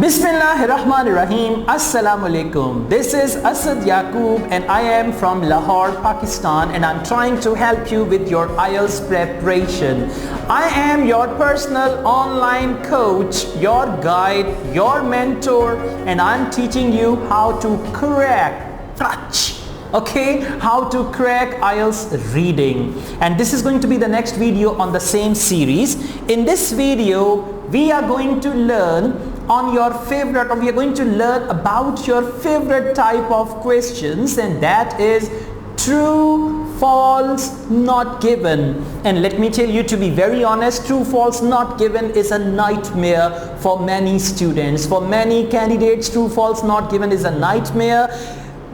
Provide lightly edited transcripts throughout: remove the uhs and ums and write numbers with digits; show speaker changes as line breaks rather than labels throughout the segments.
Bismillahirrahmanirrahim. Assalamu alaikum. This is Asad Yaqub and I am from Lahore, Pakistan, and I'm trying to help you with your IELTS preparation. I am your personal online coach, your guide, your mentor, and I'm teaching you how to crack how to crack IELTS reading. And this is going to be the next video on the same series. In this video, we are going to learn on your favorite, or we are going to learn about your favorite type of questions, and that is true, false, not given. And let me tell you, to be very honest, true, false, not given is a nightmare for many students. For many candidates, true, false, not given is a nightmare.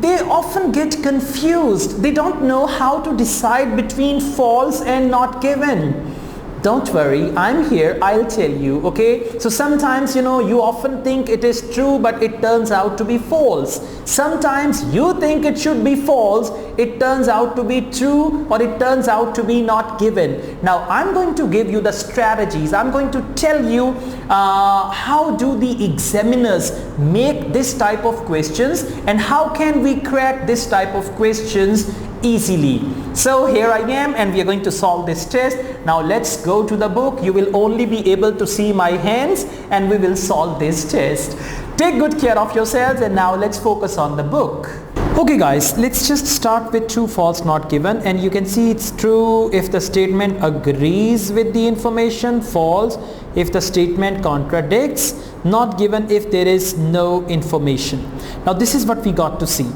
They often get confused. They don't know how to decide between false and not given. Don't worry, I'm here, I'll tell you, okay? So sometimes, you often think it is true, but it turns out to be false. Sometimes you think it should be false, it turns out to be true, or it turns out to be not given. Now, I'm going to give you the strategies. I'm going to tell you how do the examiners make this type of questions, and how can we crack this type of questions easily. So here I am, and we are going to solve this test. Now let's go to the book. You will only be able to see my hands, and we will solve this test. Take good care of yourselves, and now let's focus on the book. Okay guys, let's just start with true, false, not given, and you can see it's true if the statement agrees with the information, false if the statement contradicts, not given if there is no information. Now this is what we got to see.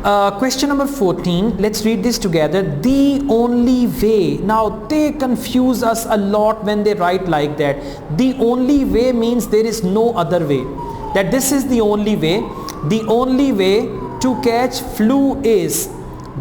Question number 14, let's read this together. The only way. Now they confuse us a lot when they write like that. The only way means there is no other way. That this is the only way. The only way to catch flu is.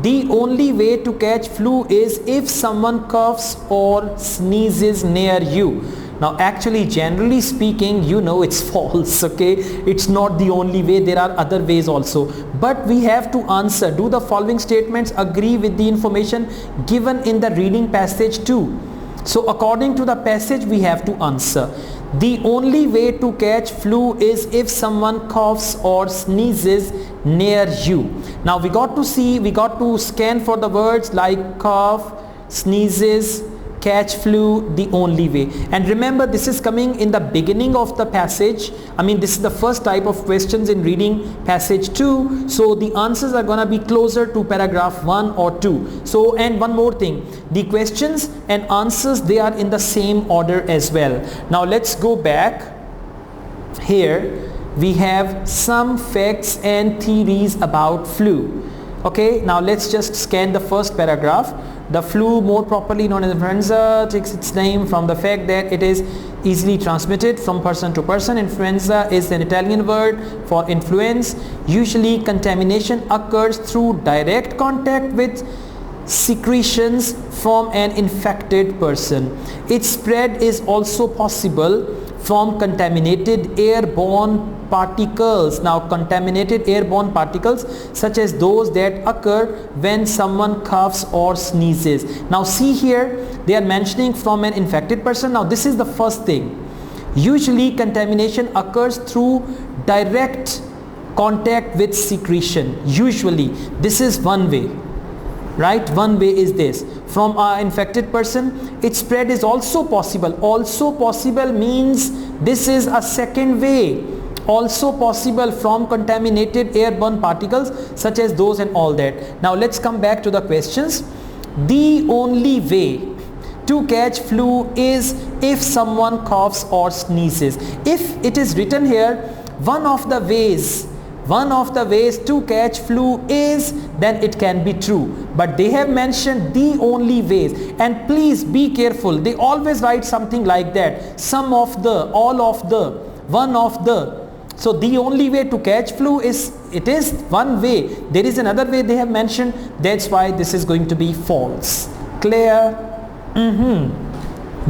The only way to catch flu is if someone coughs or sneezes near you. Now actually, generally speaking, it's false, okay? It's not the only way. There are other ways also. But we have to answer. Do the following statements agree with the information given in the reading passage too? So according to the passage, we have to answer. The only way to catch flu is if someone coughs or sneezes near you. Now we got to scan for the words like cough, sneezes, catch flu, the only way. And remember, this is coming in the beginning of the passage. This is the first type of questions in reading passage 2. So the answers are gonna be closer to paragraph 1 or 2. So, and one more thing, the questions and answers, they are in the same order as well. Now let's go back. Here we have some facts and theories about flu. Okay, now let's just scan the first paragraph. The flu, more properly known as influenza, takes its name from the fact that it is easily transmitted from person to person. Influenza is an Italian word for influence. Usually contamination occurs through direct contact with secretions from an infected person. Its spread is also possible from contaminated airborne particles. Now contaminated airborne particles such as those that occur when someone coughs or sneezes. Now see here, they are mentioning from an infected person. Now this is the first thing. Usually contamination occurs through direct contact with secretion. Usually this is one way. Right? One way is this. From an infected person, its spread is also possible. Also possible means this is a second way. Also possible from contaminated airborne particles such as those and all that. Now let's come back to the questions. The only way to catch flu is if someone coughs or sneezes. If it is written here, one of the ways to catch flu is, then it can be true. But they have mentioned the only ways, and please be careful. They always write something like that. Some of the, all of the, one of the. So the only way to catch flu is, it is one way. There is another way they have mentioned. That's why this is going to be false. Clear?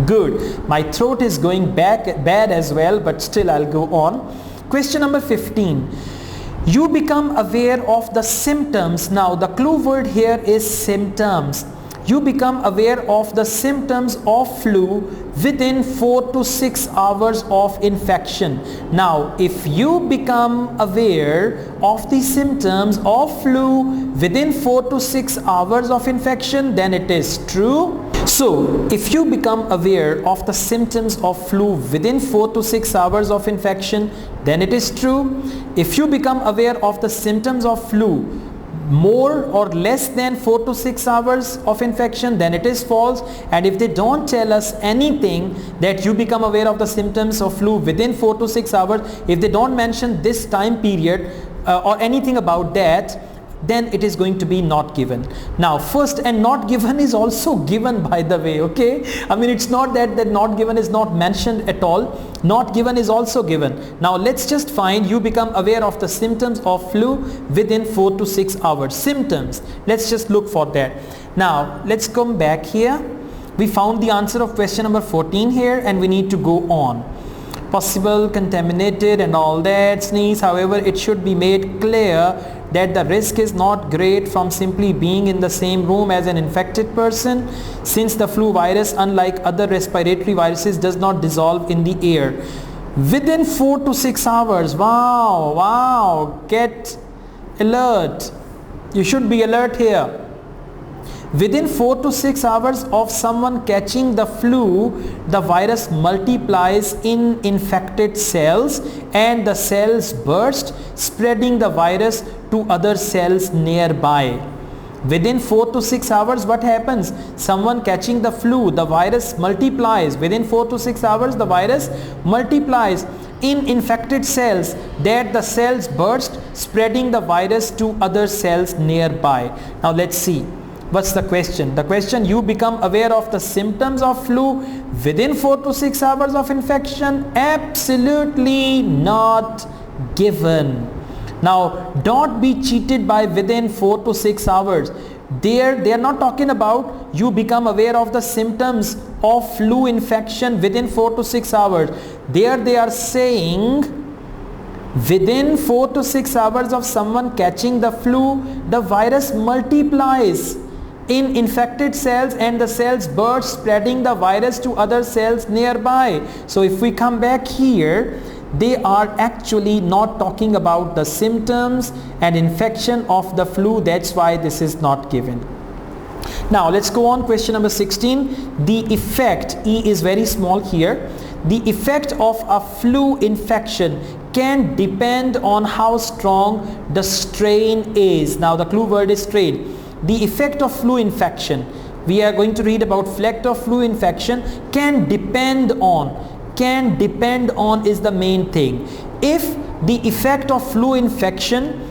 Good. My throat is going bad as well, but still I'll go on. Question number 15. You become aware of the symptoms. Now the clue word here is symptoms. you become aware of the symptoms of flu within 4 to 6 hours of infection. Now, if you become aware of the symptoms of flu within 4 to 6 hours of infection, then it is true. So, if you become aware of the symptoms of flu within 4 to 6 hours of infection, then it is true. If you become aware of the symptoms of flu more or less than 4 to 6 hours of infection, then it is false. And if they don't tell us anything that you become aware of the symptoms of flu within 4 to 6 hours, if they don't mention this time period or anything about that, then it is going to be not given. Now, first, and not given is also given, by the way, okay? I mean, it's not that not given is not mentioned at all. Not given is also given. Now, let's just find you become aware of the symptoms of flu within 4 to 6 hours. Symptoms. Let's just look for that. Now, let's come back here. We found the answer of question number 14 here, and we need to go on. Possible, contaminated and all that, sneeze. However, it should be made clear that the risk is not great from simply being in the same room as an infected person, since the flu virus, unlike other respiratory viruses, does not dissolve in the air. Within 4 to 6 hours. Wow, get alert. You should be alert here. Within 4 to 6 hours of someone catching the flu, the virus multiplies in infected cells and the cells burst, spreading the virus to other cells nearby. Within 4 to 6 hours, what happens? Someone catching the flu, the virus multiplies. Within 4 to 6 hours, the virus multiplies in infected cells, that the cells burst, spreading the virus to other cells nearby. Now let's see. What's the question? The question, you become aware of the symptoms of flu within 4 to 6 hours of infection? Absolutely not given. Now, don't be cheated by within 4 to 6 hours. They are not talking about you become aware of the symptoms of flu infection within 4 to 6 hours. There they are saying within 4 to 6 hours of someone catching the flu, the virus multiplies in infected cells and the cells burst, spreading the virus to other cells nearby. So if we come back here, they are actually not talking about the symptoms and infection of the flu. That's why this is not given. Now let's go on. Question number 16. The effect, E is very small here. The effect of a flu infection can depend on how strong the strain is. Now the clue word is strain. The effect of flu infection, we are going to read about effect of flu infection, can depend on is the main thing. If the effect of flu infection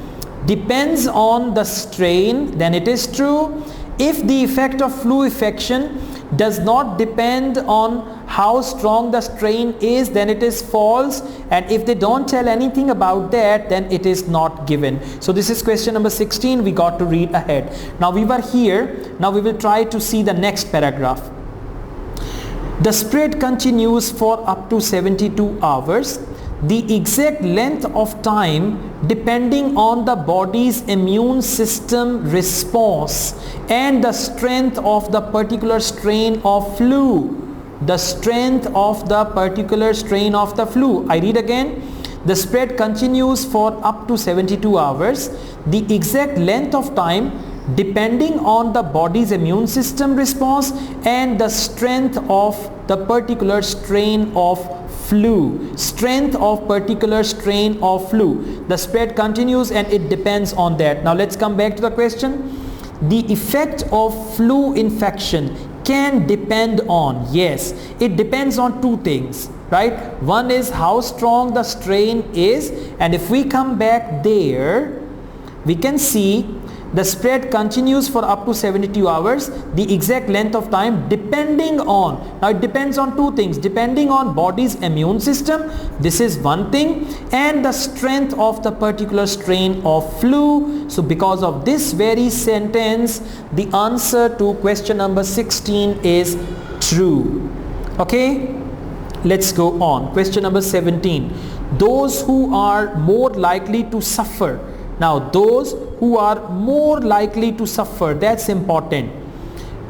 depends on the strain, then it is true. If the effect of flu infection does not depend on how strong the strain is, then it is false. And if they don't tell anything about that, then it is not given. So this is question number 16. We got to read ahead. Now we were here. Now we will try to see the next paragraph. The spread continues for up to 72 hours. The exact length of time depending on the body's immune system response and the strength of the particular strain of flu. The strength of the particular strain of the flu. I read again. The spread continues for up to 72 hours. The exact length of time depending on the body's immune system response and the strength of the particular strain of flu. Strength of particular strain of flu. The spread continues and it depends on that. Now let's come back to the question. The effect of flu infection can depend on, yes, it depends on two things, right? One is how strong the strain is, and if we come back there, we can see the spread continues for up to 72 hours. The exact length of time depending on, now it depends on two things, depending on body's immune system, this is one thing, and the strength of the particular strain of flu. So because of this very sentence, the answer to question number 16 is true. Okay, let's go on. Question number 17. Those who are more likely to suffer. Now those who are more likely to suffer, that's important.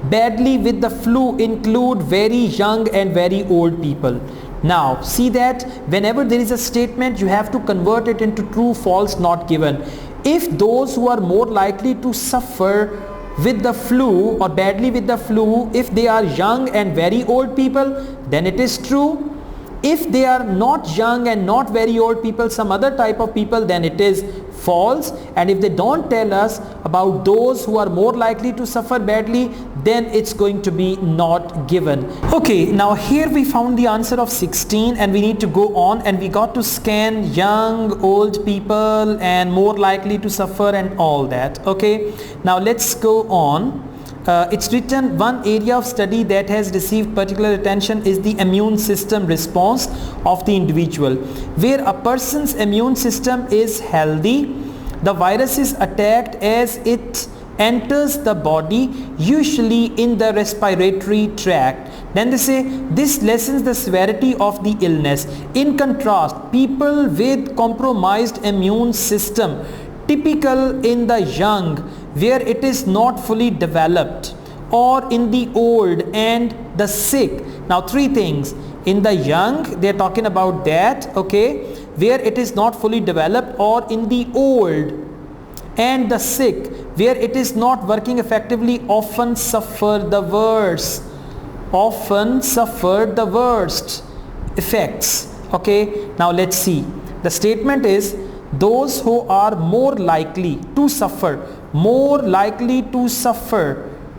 badly with the flu include very young and very old people. Now see that whenever there is a statement, you have to convert it into true, false, not given. If those who are more likely to suffer with the flu or badly with the flu, if they are young and very old people, then it is true. If they are not young and not very old people, some other type of people, then it is false. And if they don't tell us about those who are more likely to suffer badly, then it's going to be not given. Okay, now here we found the answer of 16 and we need to go on, and we got to scan young, old people and more likely to suffer and all that. Okay, now let's go on. It's written, one area of study that has received particular attention is the immune system response of the individual. Where a person's immune system is healthy, the virus is attacked as it enters the body, usually in the respiratory tract. Then they say this lessens the severity of the illness. In contrast, people with compromised immune system, typical in the young, where it is not fully developed, or in the old and the sick. Now three things: in the young, they are talking about that, okay, where it is not fully developed, or in the old and the sick, where it is not working effectively, often suffer the worst effects. Okay, now let's see. The statement is those who are more likely to suffer.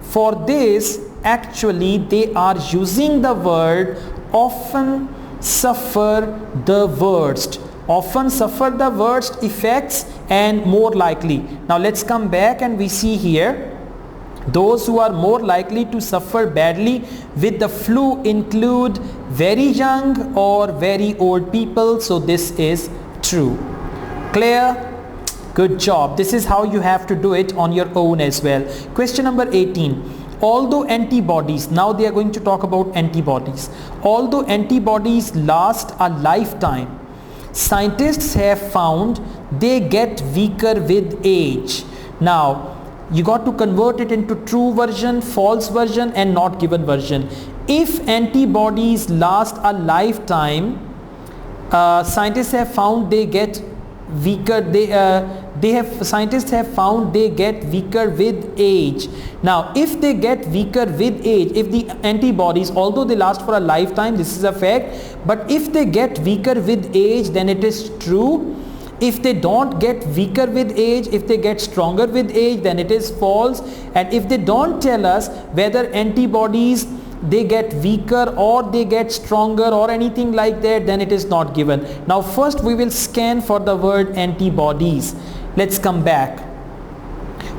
For this, actually they are using the word often suffer the worst effects and more likely. Now let's come back and we see here, those who are more likely to suffer badly with the flu include very young or very old people. So this is true. Clear? Good job. This is how you have to do it on your own as well. Question number 18. Although antibodies, now they are going to talk about antibodies. Although antibodies last a lifetime, scientists have found they get weaker with age. Now you got to convert it into true version, false version and not given version. If antibodies last a lifetime, scientists have found they get weaker. Scientists have found they get weaker with age. Now if they get weaker with age, if the antibodies, although they last for a lifetime, this is a fact, but if they get weaker with age, then it is true. If they don't get weaker with age, if they get stronger with age, then it is false. And if they don't tell us whether antibodies they get weaker or they get stronger or anything like that, then it is not given. Now first we will scan for the word antibodies. Let's come back.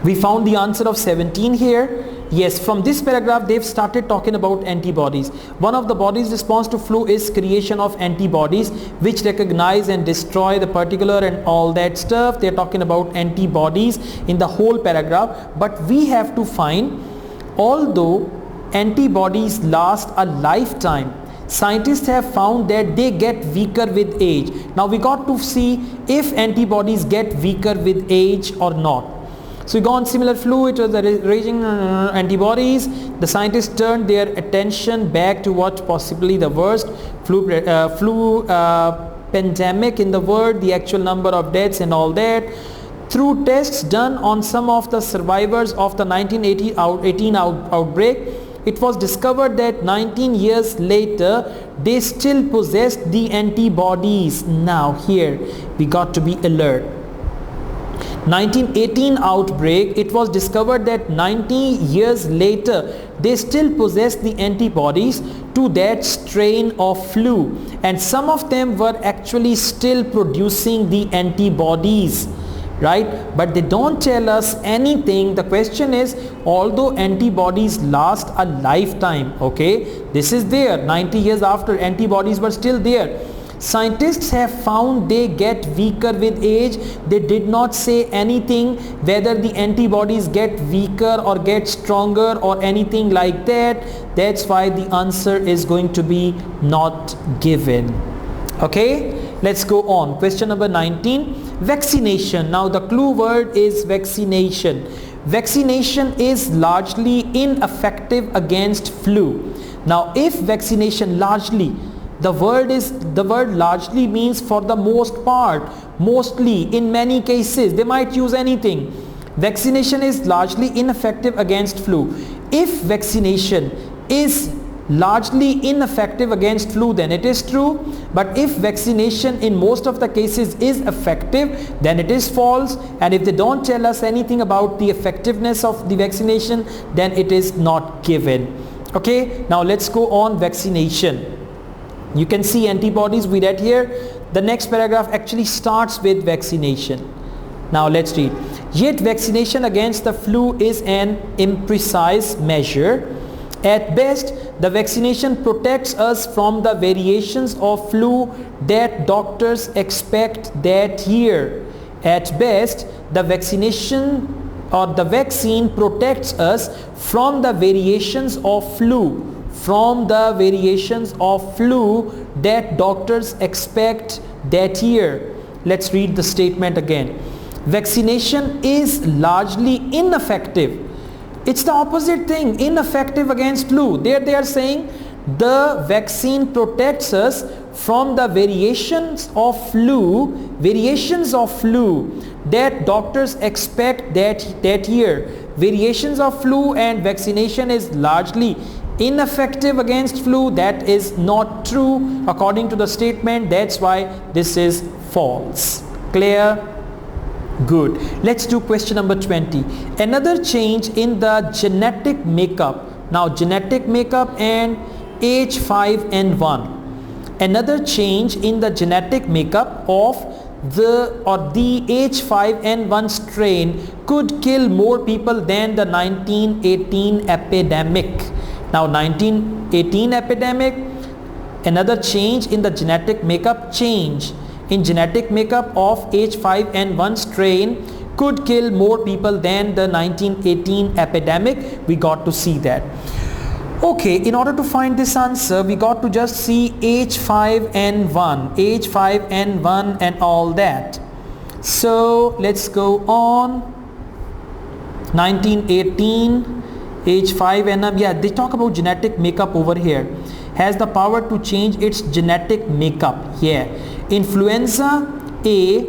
We found the answer of 17 here. Yes, from this paragraph they've started talking about antibodies. One of the body's response to flu is creation of antibodies which recognize and destroy the particular and all that stuff. They're talking about antibodies in the whole paragraph, but we have to find, although antibodies last a lifetime, scientists have found that they get weaker with age. Now we got to see if antibodies get weaker with age or not. So we go on similar flu, it was the raging antibodies. The scientists turned their attention back to what possibly the worst flu pandemic in the world, the actual number of deaths and all that. Through tests done on some of the survivors of the 1918 outbreak, it was discovered that 19 years later they still possessed the antibodies. Now here we got to be alert. 1918 outbreak, it was discovered that 90 years later they still possess the antibodies to that strain of flu, and some of them were actually still producing the antibodies, right? But they don't tell us anything. The question is, although antibodies last a lifetime, okay, this is there, 90 years after antibodies were still there, scientists have found they get weaker with age. They did not say anything whether the antibodies get weaker or get stronger or anything like that. That's why the answer is going to be not given. Okay, let's go on. Question number 19, vaccination. Now the clue word is vaccination. vaccination is largely ineffective against flu. Now if vaccination largely, the word largely means for the most part, mostly, in many cases, they might use anything. Vaccination is largely ineffective against flu. If vaccination is largely ineffective against flu, then it is true. But if vaccination in most of the cases is effective, then it is false. And if they don't tell us anything about the effectiveness of the vaccination, then it is not given. Okay, now let's go on. Vaccination. You can see antibodies we read here. The next paragraph actually starts with vaccination. Now let's read. Yet vaccination against the flu is an imprecise measure. At best, the vaccination protects us from the variations of flu that doctors expect that year. At best, the vaccination or the vaccine protects us from the variations of flu, that doctors expect that year. Let's read the statement again. Vaccination is largely ineffective. It's the opposite thing, ineffective against flu. There they are saying the vaccine protects us from the variations of flu that doctors expect that year. Variations of flu and vaccination is largely ineffective against flu. That is not true according to the statement. That's why this is false. Clear? Good. Let's do question number 20. Another change in the genetic makeup. Now genetic makeup and H5N1. Another change in the genetic makeup of the H5N1 strain could kill more people than the 1918 epidemic. Now 1918 epidemic, another change in the genetic makeup, change in genetic makeup of H5N1 strain could kill more people than the 1918 epidemic. We got to see that. Okay, in order to find this answer, we got to just see H5N1 and all that. So let's go on. 1918 H5N1, yeah, they talk about genetic makeup over here. Has the power to change its genetic makeup. Yeah. Influenza A,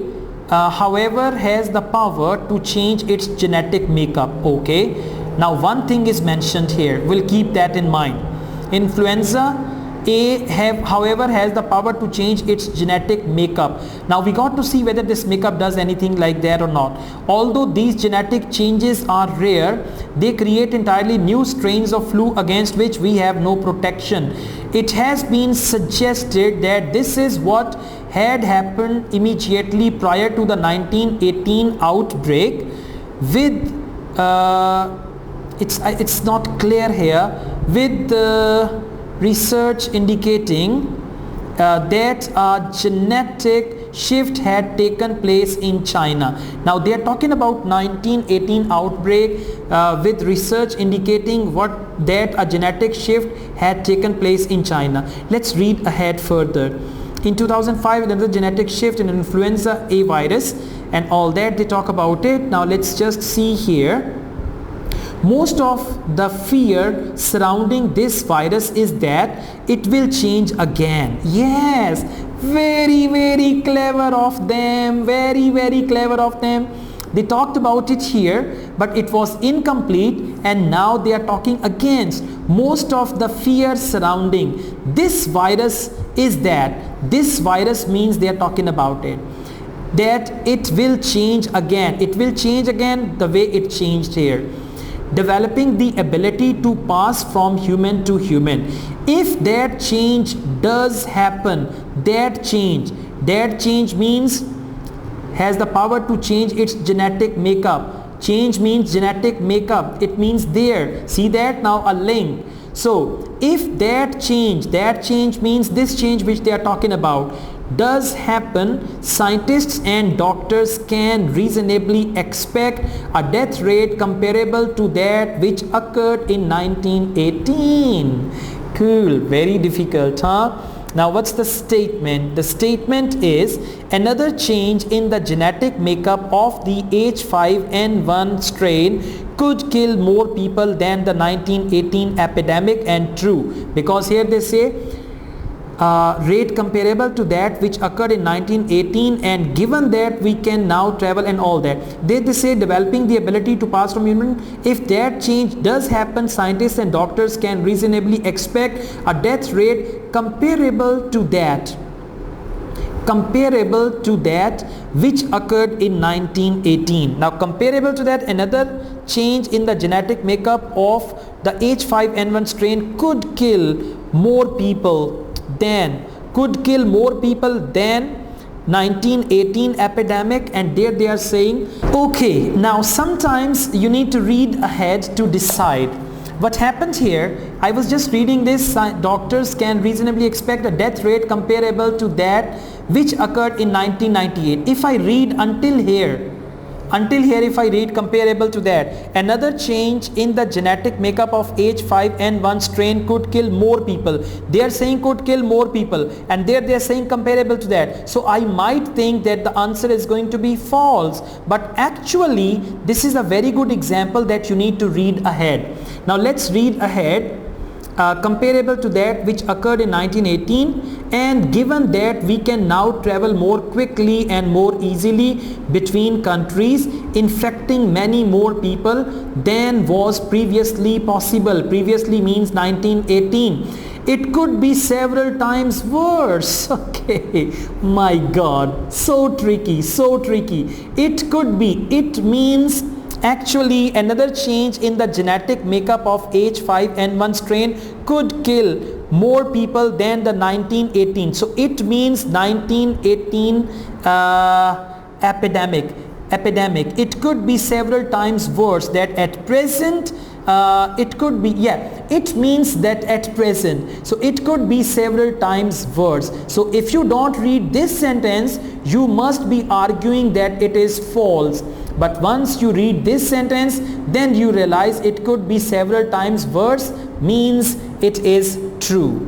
however, has the power to change its genetic makeup. Okay. Now one thing is mentioned here. We'll keep that in mind. Influenza A, however, has the power to change its genetic makeup. Now we got to see whether this makeup does anything like that or not. Although these genetic changes are rare, they create entirely new strains of flu against which we have no protection. It has been suggested that this is what had happened immediately prior to the 1918 outbreak with it's not clear here, with the research indicating that a genetic shift had taken place in China. Now they are talking about 1918 outbreak with research indicating that a genetic shift had taken place in China. Let's read ahead further. In 2005, another genetic shift in influenza A virus and all that, they talk about it. Now let's just see here. Most of the fear surrounding this virus is that it will change again. Yes, very, very clever of them. Very, very clever of them. They talked about it here, but it was incomplete, and now they are talking against. Most of the fear surrounding this virus is that this virus means they are talking about it, that it will change again. It will change again the way it changed here, developing the ability to pass from human to human. If that change does happen, that change means has the power to change its genetic makeup. Change means genetic makeup. It means there. See that? Now a link. So if that change means this change which they are talking about does happen, scientists and doctors can reasonably expect a death rate comparable to that which occurred in 1918. Cool. Very difficult, huh? Now what's the statement? The statement is another change in the genetic makeup of the H5N1 strain could kill more people than the 1918 epidemic, and true, because here they say rate comparable to that which occurred in 1918, and given that we can now travel and all that, they say developing the ability to pass from human, if that change does happen, scientists and doctors can reasonably expect a death rate comparable to that which occurred in 1918. Now comparable to that, another change in the genetic makeup of the H5N1 strain could kill more people than 1918 epidemic, and there they are saying, okay, now sometimes you need to read ahead to decide what happened here. I was just reading this, doctors can reasonably expect a death rate comparable to that which occurred in 1998. If I read until here, if I read comparable to that, another change in the genetic makeup of H5N1 strain could kill more people. They are saying could kill more people, and there they are saying comparable to that. So I might think that the answer is going to be false, but actually this is a very good example that you need to read ahead. Now let's read ahead. Comparable to that which occurred in 1918, and given that we can now travel more quickly and more easily between countries, infecting many more people than was previously possible. Previously means 1918. It could be several times worse. Okay, my God, so tricky. It could be, it means actually another change in the genetic makeup of H5N1 strain could kill more people than the 1918. So it means 1918 epidemic. It could be several times worse. That at present it could be, it means that at present, so it could be several times worse. So if you don't read this sentence, you must be arguing that it is false. But once you read this sentence, then you realize it could be several times worse means it is true.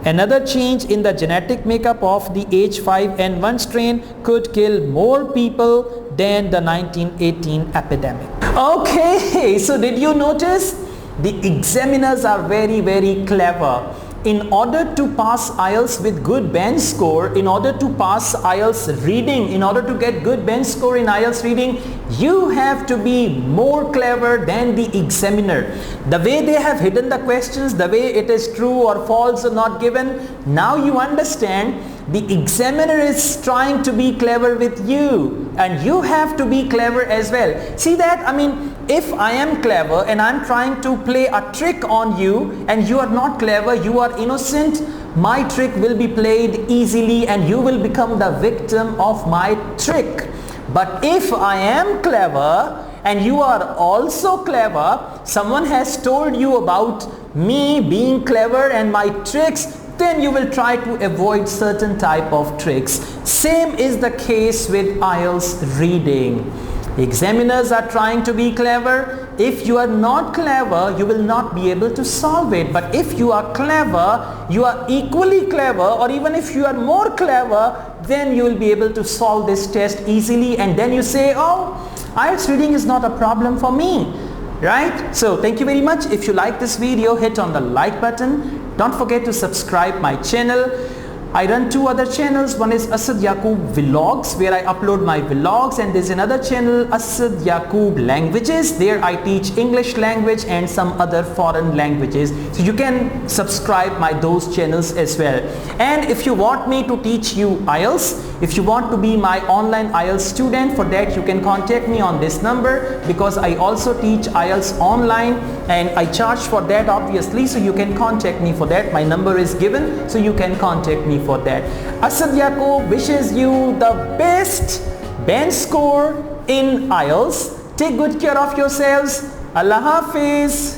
Another change in the genetic makeup of the H5N1 strain could kill more people than the 1918 epidemic. Okay, so did you notice? The examiners are very clever. In order to pass IELTS with good bench score, in order to pass IELTS reading, in order to get good bench score in IELTS reading, you have to be more clever than the examiner. The way they have hidden the questions, the way it is true or false or not given, now you understand the examiner is trying to be clever with you, and you have to be clever as well. See that? I mean, if I am clever and I'm trying to play a trick on you and you are not clever, you are innocent, my trick will be played easily and you will become the victim of my trick. But if I am clever and you are also clever, someone has told you about me being clever and my tricks, then you will try to avoid certain type of tricks. Same is the case with IELTS reading. Examiners are trying to be clever. If you are not clever, you will not be able to solve it. But if you are clever, you are equally clever, or even if you are more clever, then you will be able to solve this test easily, and then you say, oh, IELTS reading is not a problem for me. Right? So thank you very much. If you like this video, hit on the like button. Don't forget to subscribe my channel. I run two other channels. One is Asad Yaqub Vlogs, where I upload my vlogs, and there's another channel, Asad Yaqub Languages. There I teach English language and some other foreign languages. So you can subscribe those channels as well. And if you want me to teach you IELTS, if you want to be my online IELTS student, for that you can contact me on this number, because I also teach IELTS online and I charge for that obviously, so you can contact me for that. My number is given, so you can contact me for that. Asad Yaqub wishes you the best bench score in IELTS. Take good care of yourselves. Allah Hafiz.